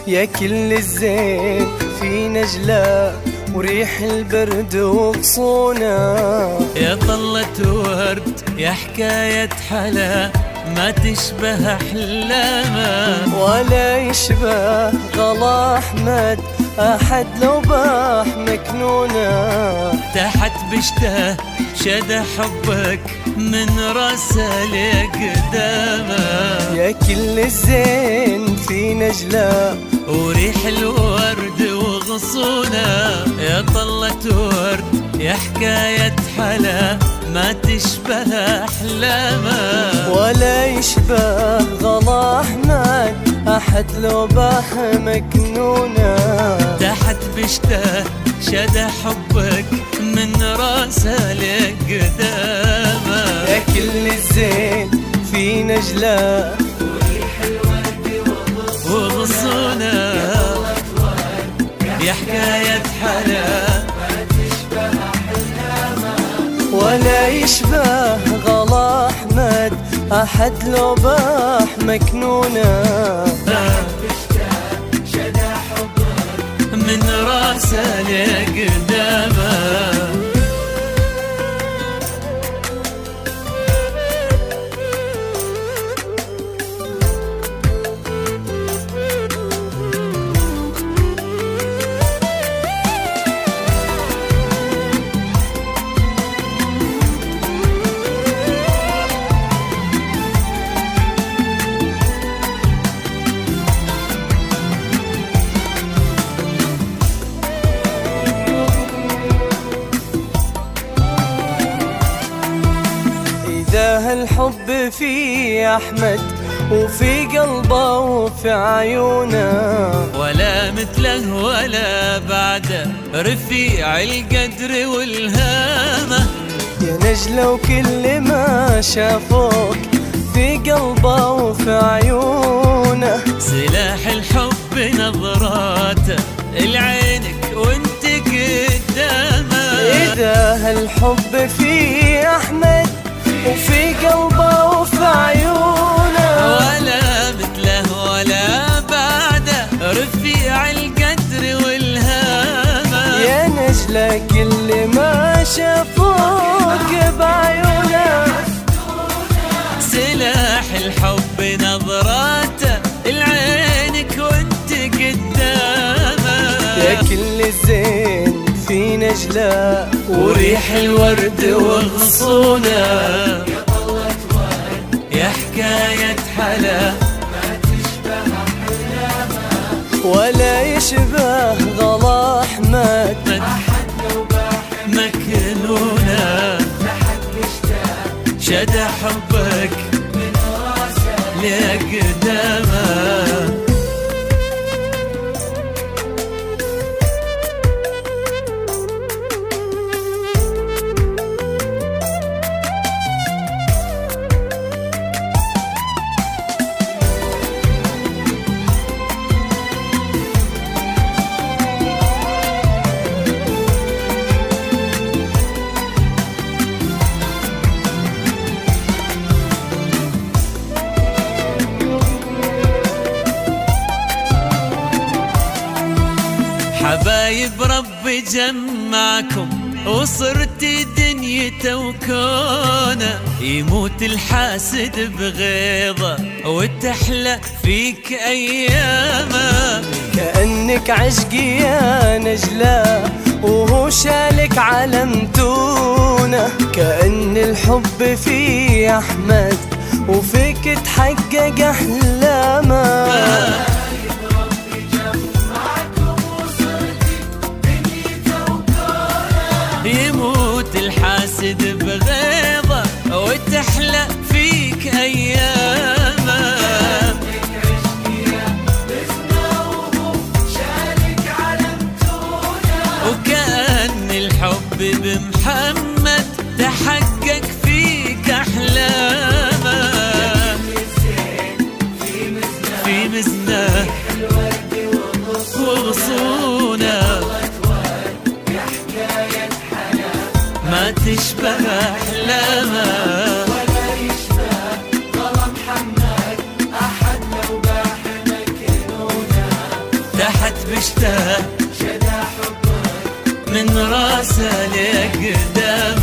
يا كل الزين في نجلة وريح البرد وغصونا. يا طلة ورد يا حكاية حلا ما تشبه أحلامه، ولا يشبه غلا أحمد أحد لو باح مكنونة. تحت بشته شد حبك من راسه لقدامه. يا كل الزين في نجلة وريح الورد وغصونه. يا طلة ورد يا حكاية حلا ما تشبه أحلامه، ولا يشبه غلا أحمد أحد لو باح مكنونة. تحت بشته شد حبك من راسه لقدامه. يا كل الزين في نجلة وريح الورد وغصونه. يا حكاية حلا ولا يشبه غلا أحمد أحد لو باح مكنونة. من راسه لقدامه. إذا هالحب في أحمد وفي قلبه وفي عيونه، ولا مثله ولا بعده رفيع القدر والهامة. يا نجلة وكل ما شافوك في قلبه وفي عيونه. سلاح الحب نظراته العينك وانت قدامه. إذا هالحب في أحمد وفي قلبه وفي عيونه، ولا مثله ولا بعده رفيع القدر والهامة. يا نجلة كل ما شافوك بعيونه. سلاح الحب نظراته العينك وانت قدامه. يا كل الزين في نجلة وريح الورد وغصونه. يا حكاية حلا ولا يشبه غلا أحمد مكنونة. شد حبك لقدامه. حبايب ربي جمعكم وصرت دنيته وكونه. يموت الحاسد بغيظه وتحلى فيك ايامه. كأنك عشقي يا نجلة وهو شالك علمتونه. كأن الحب في أحمد وفيك تحقق أحلامه. يموت الحاسد بغيظه وتحلى فيك ايامه. وكأن الحب بمحمد تحقق فيك احلامه. في مزنه وغصونه ما تشبه أحلامه. ولا يشبه غلا محمد أحد لو باح مكنونه. اشتاق من راسه لقدام